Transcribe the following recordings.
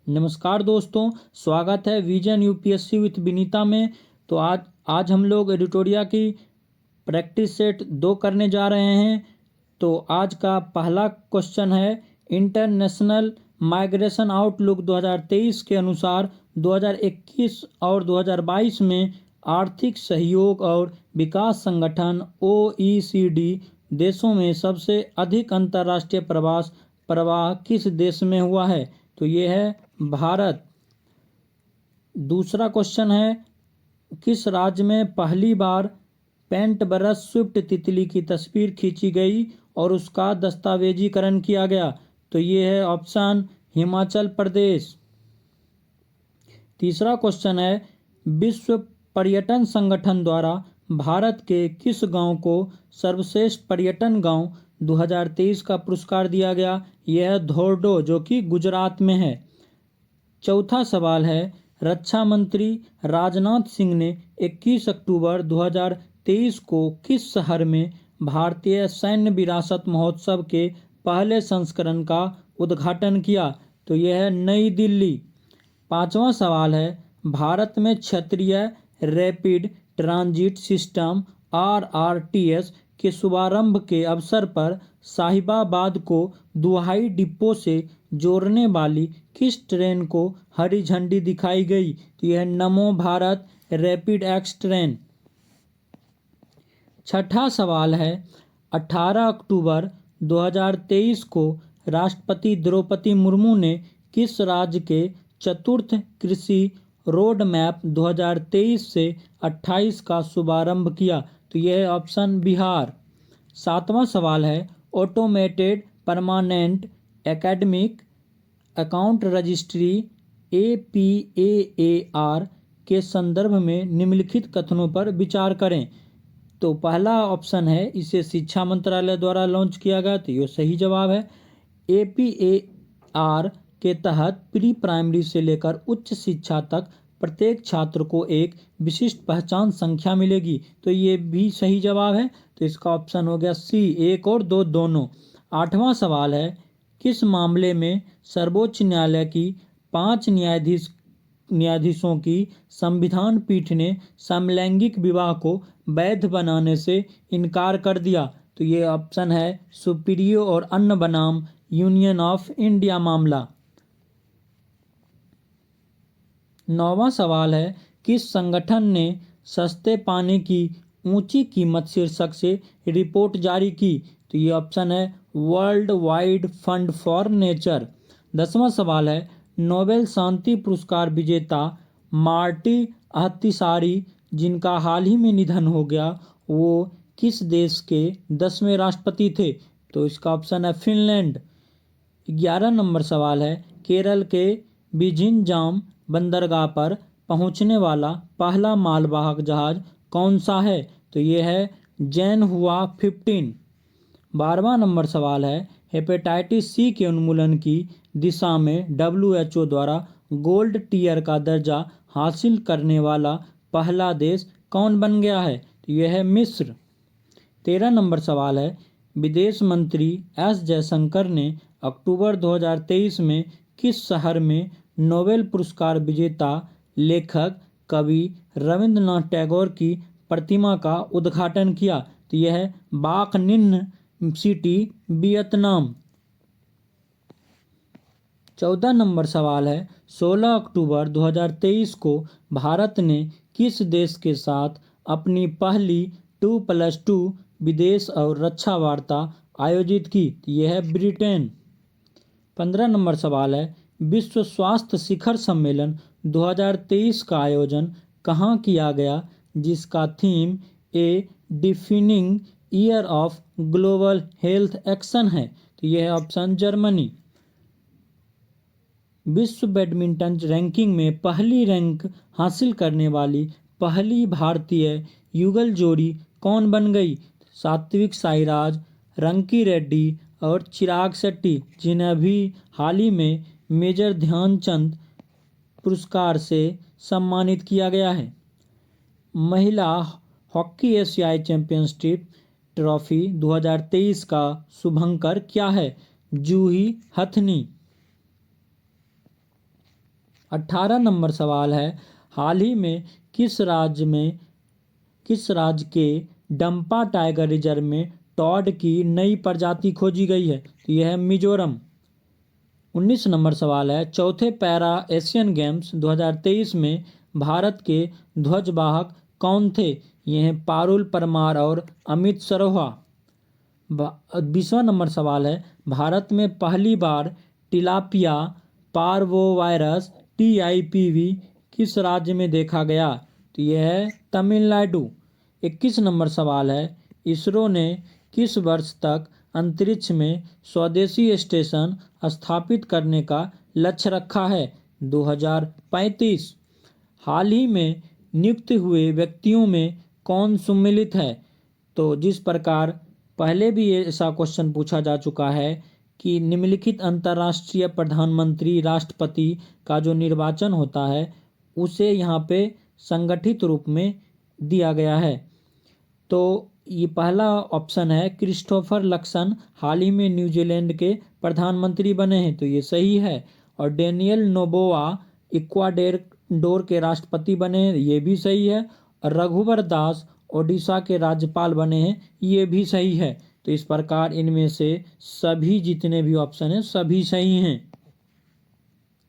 नमस्कार दोस्तों, स्वागत है विजन यूपीएससी विथ विनीता में। तो आज हम लोग एडिटोरिया की प्रैक्टिस सेट 2 करने जा रहे हैं। तो आज का पहला क्वेश्चन है, इंटरनेशनल माइग्रेशन आउटलुक 2023 के अनुसार 2021 और 2022 में आर्थिक सहयोग और विकास संगठन OECD देशों में सबसे अधिक अंतर्राष्ट्रीय प्रवाह किस देश में हुआ है? तो ये है भारत। दूसरा क्वेश्चन है, किस राज्य में पहली बार पेंट ब्रश स्विफ्ट तितली की तस्वीर खींची गई और उसका दस्तावेजीकरण किया गया? तो ये है ऑप्शन हिमाचल प्रदेश। तीसरा क्वेश्चन है, विश्व पर्यटन संगठन द्वारा भारत के किस गांव को सर्वश्रेष्ठ पर्यटन गांव 2023 का पुरस्कार दिया गया? यह है धोर्डो, जो कि गुजरात में है। चौथा सवाल है, रक्षा मंत्री राजनाथ सिंह ने 21 अक्टूबर 2023 को किस शहर में भारतीय सैन्य विरासत महोत्सव के पहले संस्करण का उद्घाटन किया? तो यह है नई दिल्ली। पांचवा सवाल है, भारत में क्षेत्रीय रैपिड ट्रांजिट सिस्टम RRTS के शुभारंभ के अवसर पर साहिबाबाद को दुहाई डिपो से जोड़ने वाली किस ट्रेन को हरी झंडी दिखाई गई? तो यह नमो भारत रैपिड एक्स ट्रेन। छठा सवाल है, 18 अक्टूबर 2023 को राष्ट्रपति द्रौपदी मुर्मू ने किस राज्य के चतुर्थ कृषि रोड मैप 2023 से 28 का शुभारंभ किया? तो यह है ऑप्शन बिहार। सातवां सवाल है, automated permanent academic account registry APAAR के संदर्भ में निम्नलिखित कथनों पर विचार करें। तो पहला ऑप्शन है, इसे शिक्षा मंत्रालय द्वारा लॉन्च किया गया। तो ये सही जवाब है। APAR के तहत प्री प्राइमरी से लेकर उच्च शिक्षा तक प्रत्येक छात्र को एक विशिष्ट पहचान संख्या मिलेगी। तो ये भी सही जवाब है। तो इसका ऑप्शन हो गया C, 1 और 2 दोनों। आठवां सवाल है, किस मामले में सर्वोच्च न्यायालय की 5 न्यायाधीशों की संविधान पीठ ने समलैंगिक विवाह को वैध बनाने से इनकार कर दिया? तो ये ऑप्शन है सुपीरियो और अन्य बनाम यूनियन ऑफ इंडिया मामला। नौवां सवाल है, किस संगठन ने सस्ते पानी की ऊंची कीमत शीर्षक से रिपोर्ट जारी की? तो ये ऑप्शन है World Wide Fund for Nature. 10वां सवाल है, नोबेल शांति पुरस्कार विजेता मार्टी अहतिसारी, जिनका हाल ही में निधन हो गया, वो किस देश के 10वें राष्ट्रपति थे? तो इसका ऑप्शन है फिनलैंड। 11 नंबर सवाल है, केरल के विझिंजाम बंदरगाह पर पहुंचने वाला पहला मालवाहक जहाज कौन सा है? तो ये है जैनहुआ 15। 12वां नंबर सवाल है, हेपेटाइटिस C के उन्मूलन की दिशा में WHO द्वारा गोल्ड टियर का दर्जा हासिल करने वाला पहला देश कौन बन गया है? तो यह है मिस्र। 13 नंबर सवाल है, विदेश मंत्री S जयशंकर ने अक्टूबर 2023 में किस शहर में नोबेल पुरस्कार विजेता लेखक कवि रविंद्रनाथ टैगोर की प्रतिमा का उद्घाटन किया? तो यह है बाक निन्ह सिटी, वियतनाम। 14 नंबर सवाल है, 16 अक्टूबर 2023 को भारत ने किस देश के साथ अपनी पहली 2+2 विदेश और रक्षा वार्ता आयोजित की? यह है ब्रिटेन। 15 नंबर सवाल है, विश्व स्वास्थ्य शिखर सम्मेलन 2023 का आयोजन कहाँ किया गया, जिसका theme a defining year of global health action है? तो यह है ऑप्शन जर्मनी। विश्व बैडमिंटन रैंकिंग में पहली रैंक हासिल करने वाली पहली भारतीय युगल जोड़ी कौन बन गई? सात्विक साईराज, रंकी रेड्डी और चिराग शेट्टी, जिन्हें अभी हाल ही में मेजर ध्यानचंद पुरस्कार से सम्मानित किया गया है। महिला हॉकी एशियाई चैंपियनशिप ट्रॉफी 2023 का शुभंकर क्या है? जूही हथनी। 18 नंबर सवाल है, हाल ही में किस राज्य के डंपा टाइगर रिजर्व में टॉड की नई प्रजाति खोजी गई है? तो यह है मिजोरम। 19 नंबर सवाल है, चौथे पैरा एशियन गेम्स 2023 में भारत के ध्वजवाहक कौन थे? ये हैं पारुल परमार और अमित सरोहा। 20वां नंबर सवाल है, भारत में पहली बार टिलापिया पार्वोवायरस TIPV किस राज्य में देखा गया? तो यह है तमिलनाडु। 21 नंबर सवाल है, इसरो ने किस वर्ष तक अंतरिक्ष में स्वदेशी स्टेशन स्थापित करने का लक्ष्य रखा है? 2035। हाल ही में नियुक्त हुए व्यक्तियों में कौन सम्मिलित है? तो जिस प्रकार पहले भी ऐसा क्वेश्चन पूछा जा चुका है कि निम्नलिखित अंतर्राष्ट्रीय प्रधानमंत्री राष्ट्रपति का जो निर्वाचन होता है उसे यहाँ पे संगठित रूप में दिया गया है। तो ये पहला ऑप्शन है, क्रिस्टोफर लक्सन हाल ही में न्यूजीलैंड के प्रधानमंत्री बने हैं, तो ये सही है। और डेनियल नोबोआ इक्वाडोर के राष्ट्रपति बने हैं, ये भी सही है। और रघुवर दास ओडिशा के राज्यपाल बने हैं, ये भी सही है। तो इस प्रकार इनमें से सभी जितने भी ऑप्शन हैं सभी सही हैं।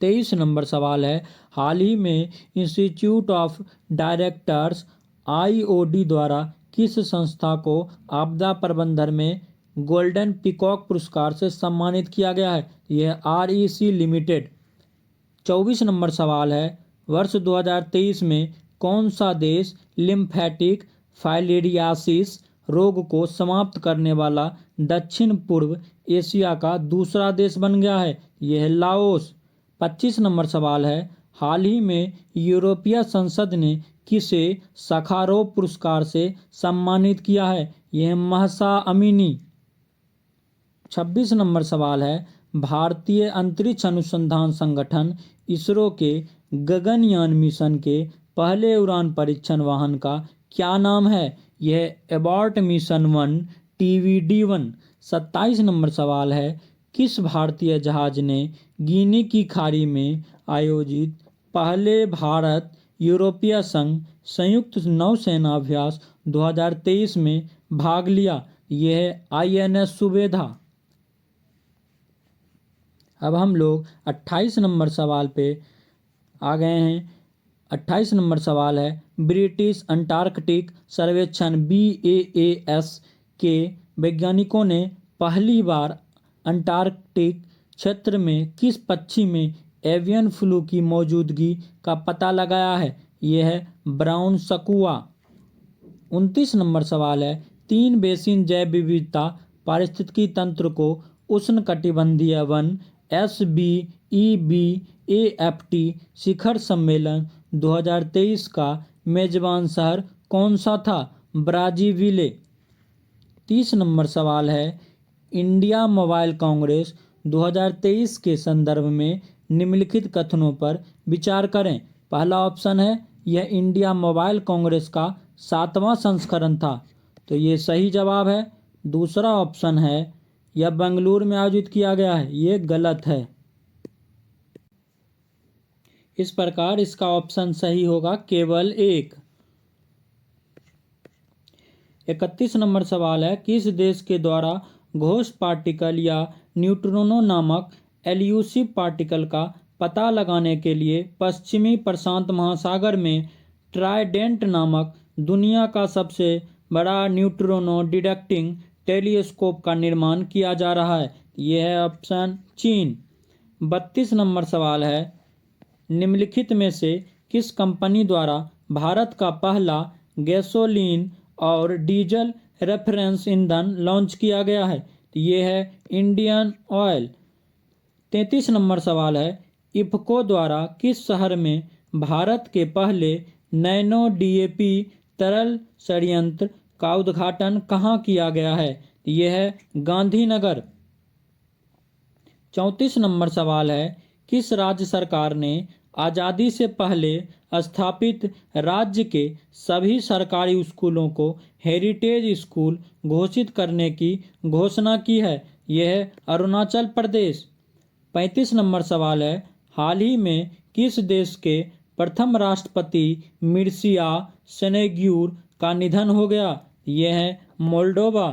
23 नंबर सवाल है, हाल ही में इंस्टीट्यूट ऑफ डायरेक्टर्स IOD द्वारा किस संस्था को आपदा प्रबंधन में गोल्डन पीकॉक पुरस्कार से सम्मानित किया गया है? यह REC लिमिटेड। 24 नंबर सवाल है, वर्ष 2023 में कौन सा देश लिम्फेटिक फाइलेरियासिस रोग को समाप्त करने वाला दक्षिण पूर्व एशिया का दूसरा देश बन गया है? यह है लाओस। 25 नंबर सवाल है, हाल ही में यूरोपीय संसद ने किसे सखारोव पुरस्कार से सम्मानित किया है? यह है महसा अमीनी। 26 नंबर सवाल है, भारतीय अंतरिक्ष अनुसंधान संगठन इसरो के गगनयान मिशन के पहले उड़ान परीक्षण वाहन का क्या नाम है? यह एबॉर्ट मिशन 1 TVD-1। 27 नंबर सवाल है, किस भारतीय जहाज ने गिनी की खाड़ी में आयोजित पहले भारत यूरोपीय संघ संयुक्त नौसेना अभ्यास 2023 में भाग लिया? यह है INS सुबेधा। अब हम लोग 28 नंबर सवाल पे आ गए हैं। 28 नंबर सवाल है, ब्रिटिश अंटार्कटिक सर्वेक्षण BAAS के वैज्ञानिकों ने पहली बार अंटार्कटिक क्षेत्र में किस पक्षी में एवियन फ्लू की मौजूदगी का पता लगाया है? यह है ब्राउन स्कुआ। 29 नंबर सवाल है, 3 बेसिन जैव विविधता पारिस्थितिकी तंत्र को उष्णकटिबंधीय वन SBEBAFT शिखर सम्मेलन 2023 का मेजबान शहर कौन सा था? ब्राजीविले। 30 नंबर सवाल है, इंडिया मोबाइल कांग्रेस 2023 के संदर्भ में निम्नलिखित कथनों पर विचार करें। पहला ऑप्शन है, यह इंडिया मोबाइल कांग्रेस का 7वां संस्करण था, तो ये सही जवाब है। दूसरा ऑप्शन है, यह बेंगलुरु में आयोजित किया गया है, ये गलत है। इस प्रकार इसका ऑप्शन सही होगा केवल 1। 31 नंबर सवाल है, किस देश के द्वारा घोस्ट पार्टिकल या न्यूट्रिनो नामक एल्यूसिव पार्टिकल का पता लगाने के लिए पश्चिमी प्रशांत महासागर में ट्राइडेंट नामक दुनिया का सबसे बड़ा न्यूट्रिनो डिटेक्टिंग टेलीस्कोप का निर्माण किया जा रहा है? यह है ऑप्शन चीन। 32 नंबर सवाल है, निम्नलिखित में से किस कंपनी द्वारा भारत का पहला गैसोलीन और डीजल रेफरेंस ईंधन लॉन्च किया गया है? ये है इंडियन ऑयल। 33 नंबर सवाल है, इफ्को द्वारा किस शहर में भारत के पहले नैनो DAP तरल संयंत्र का उद्घाटन कहाँ किया गया है? यह है गांधीनगर। 34 नंबर सवाल है, किस राज्य सरकार ने आज़ादी से पहले स्थापित राज्य के सभी सरकारी स्कूलों को हेरिटेज स्कूल घोषित करने की घोषणा की है? यह है अरुणाचल प्रदेश। 35 नंबर सवाल है, हाल ही में किस देश के प्रथम राष्ट्रपति मिर्सिया सेनेग्यूर का निधन हो गया? यह है मोल्डोवा।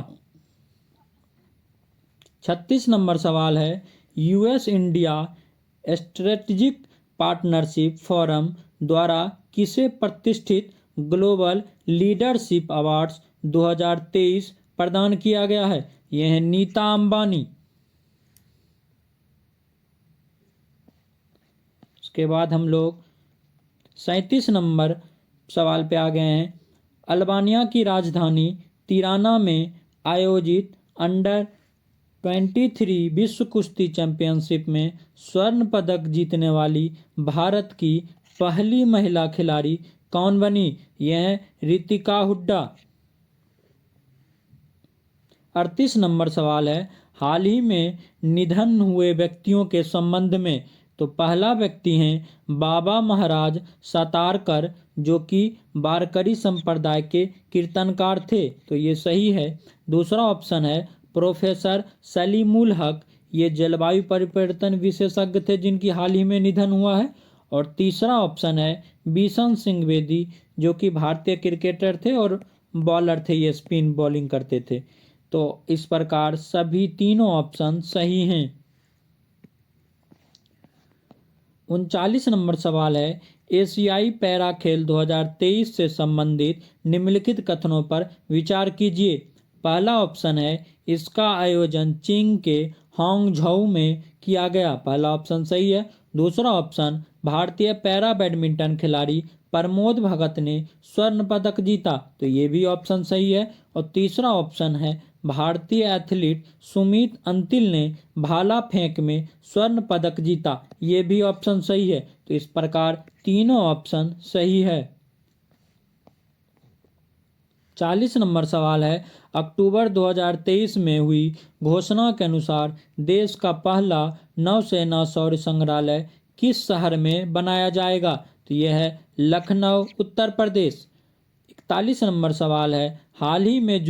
36 नंबर सवाल है, US India strategic partnership forum द्वारा किसे प्रतिष्ठित ग्लोबल लीडरशिप अवार्ड्स 2023 प्रदान किया गया है? यह है नीता अंबानी। उसके बाद हम लोग 37 नंबर सवाल पे आ गए हैं। अल्बानिया की राजधानी तिराना में आयोजित अंडर 23 विश्व कुश्ती चैंपियनशिप में स्वर्ण पदक जीतने वाली भारत की पहली महिला खिलाड़ी कौन बनी? यह है रितिका हुड्डा। 38 नंबर सवाल है, हाल ही में निधन हुए व्यक्तियों के संबंध में। तो पहला व्यक्ति हैं बाबा महाराज सातारकर, जो कि वारकरी संप्रदाय के कीर्तनकार थे, तो ये सही है। दूसरा ऑप्शन है प्रोफेसर सलीमुल हक, ये जलवायु परिवर्तन विशेषज्ञ थे जिनकी हाल ही में निधन हुआ है। और तीसरा ऑप्शन है बिशन सिंह बेदी, जो कि भारतीय क्रिकेटर थे और बॉलर थे, ये स्पिन बॉलिंग करते थे। तो इस प्रकार सभी तीनों ऑप्शन सही हैं। 39 नंबर सवाल है, एशियाई पैरा खेल 2023 से संबंधित निम्नलिखित कथनों पर विचार कीजिए। पहला ऑप्शन है, इसका आयोजन चीन के हांगझोउ में किया गया, पहला ऑप्शन सही है। दूसरा ऑप्शन, भारतीय पैरा बैडमिंटन खिलाड़ी प्रमोद भगत ने स्वर्ण पदक जीता, तो ये भी ऑप्शन सही है। और तीसरा ऑप्शन है, भारतीय एथलीट सुमित अंतिल ने भाला फेंक में स्वर्ण पदक जीता, ये भी ऑप्शन सही है। तो इस प्रकार तीनों ऑप्शन सही है। 40 नंबर सवाल है, अक्टूबर 2023 में हुई घोषणा के अनुसार देश का पहला नौसेना शौर्य संग्रहालय किस शहर में बनाया जाएगा? तो यह है लखनऊ, उत्तर प्रदेश। 41 नंबर सवाल है, हाल ही में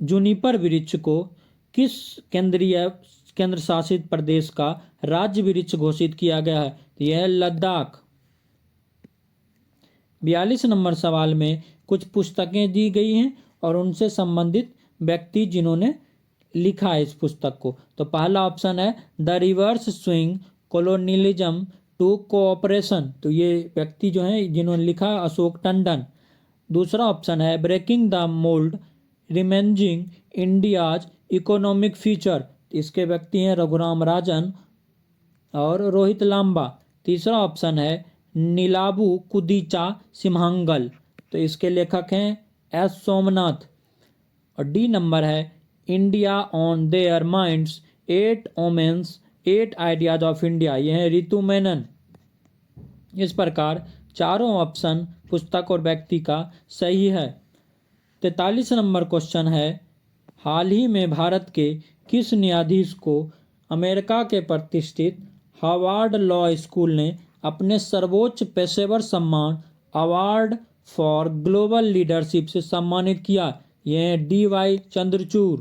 जूनिपर वृक्ष को किस केंद्र शासित प्रदेश का राज्य वृक्ष घोषित किया गया है? तो यह है लद्दाख। 42 नंबर सवाल में कुछ पुस्तकें दी गई हैं और उनसे संबंधित व्यक्ति जिन्होंने लिखा है इस पुस्तक को। तो पहला ऑप्शन है the reverse swing colonialism to cooperation, तो ये व्यक्ति जो हैं जिन्होंने लिखा अशोक टंडन। दूसरा ऑप्शन है breaking the mould reimagining India's economic future, इसके व्यक्ति हैं रघुराम राजन और रोहित लांबा। तीसरा ऑप्शन है नीलाबू कुदीचा सिम्हांगल, तो इसके लेखक हैं एस सोमनाथ। और डी नंबर है India on their minds 8 women's 8 ideas of India, यह है रितु मेनन। इस प्रकार चारों ऑप्शन पुस्तक और व्यक्ति का सही है। 43 नंबर क्वेश्चन है, हाल ही में भारत के किस न्यायाधीश को अमेरिका के प्रतिष्ठित हार्वर्ड लॉ स्कूल ने अपने सर्वोच्च पेशेवर सम्मान अवार्ड फॉर ग्लोबल लीडरशिप से सम्मानित किया? यह है DY चंद्रचूड़।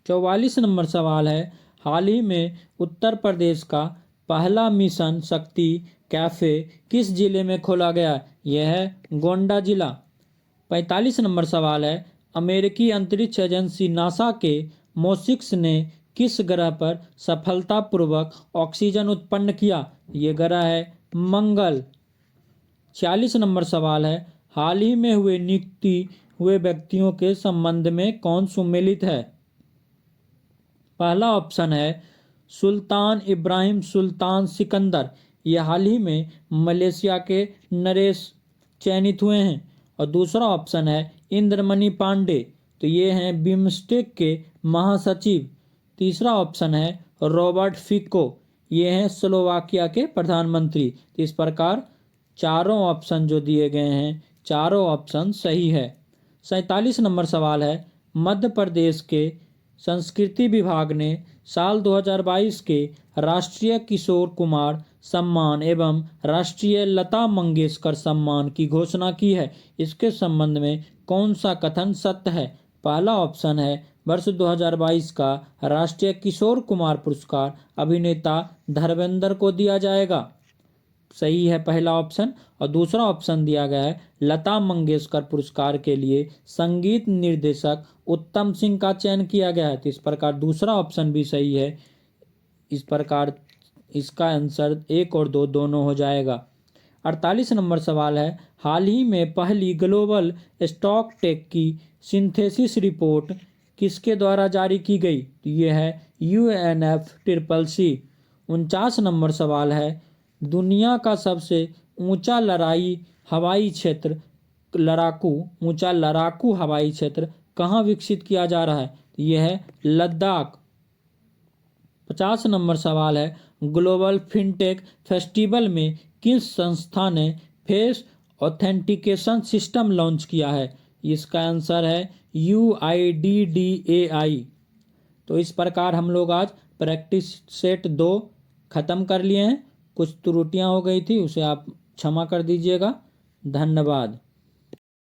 44 नंबर सवाल है, हाल ही में उत्तर प्रदेश का पहला मिशन शक्ति कैफे किस जिले में खोला गया? यह है गोंडा जिला। 45 नंबर सवाल है, अमेरिकी अंतरिक्ष एजेंसी नासा के मोसिक्स ने किस ग्रह पर सफलतापूर्वक ऑक्सीजन उत्पन्न किया? ये ग्रह है मंगल। 46 नंबर सवाल है, हाल ही में हुए नियुक्ति हुए व्यक्तियों के संबंध में कौन सुमेलित है? पहला ऑप्शन है सुल्तान इब्राहिम सुल्तान सिकंदर, ये हाल ही में मलेशिया के नरेश चयनित हुए हैं। और दूसरा ऑप्शन है इंद्रमणि पांडे, तो ये हैं बिम्स्टेक के महासचिव। तीसरा ऑप्शन है रॉबर्ट फिको, ये हैं स्लोवाकिया के प्रधानमंत्री। तो इस प्रकार चारों ऑप्शन जो दिए गए हैं चारों ऑप्शन सही है। 47 नंबर सवाल है, मध्य प्रदेश के संस्कृति विभाग ने साल 2022 के राष्ट्रीय किशोर कुमार सम्मान एवं राष्ट्रीय लता मंगेशकर सम्मान की घोषणा की है, इसके संबंध में कौन सा कथन सत्य है? पहला ऑप्शन है वर्ष 2022 का राष्ट्रीय किशोर कुमार पुरस्कार अभिनेता धर्मेंद्र को दिया जाएगा। सही है पहला ऑप्शन। और दूसरा ऑप्शन दिया गया है लता मंगेशकर पुरस्कार के लिए संगीत निर्देशक उत्तम सिंह का चयन किया गया है। तो इस प्रकार दूसरा ऑप्शन भी सही है। इस प्रकार इसका आंसर 1 और 2 दोनों हो जाएगा। 48 नंबर सवाल है, हाल ही में पहली ग्लोबल स्टॉक टेक की सिंथेसिस रिपोर्ट किसके द्वारा जारी की गई? तो ये है UNFCCC। 49 नंबर सवाल है, दुनिया का सबसे ऊंचा लड़ाकू हवाई क्षेत्र कहाँ विकसित किया जा रहा है? तो यह है लद्दाख। 50 नंबर सवाल है, ग्लोबल फिनटेक फेस्टिवल में किस संस्था ने फेस ऑथेंटिकेशन सिस्टम लॉन्च किया है? इसका आंसर है UIDDAI। तो इस प्रकार हम लोग आज प्रैक्टिस सेट 2 खत्म कर लिए हैं। कुछ त्रुटियां हो गई थी, उसे आप क्षमा कर दीजिएगा। धन्यवाद।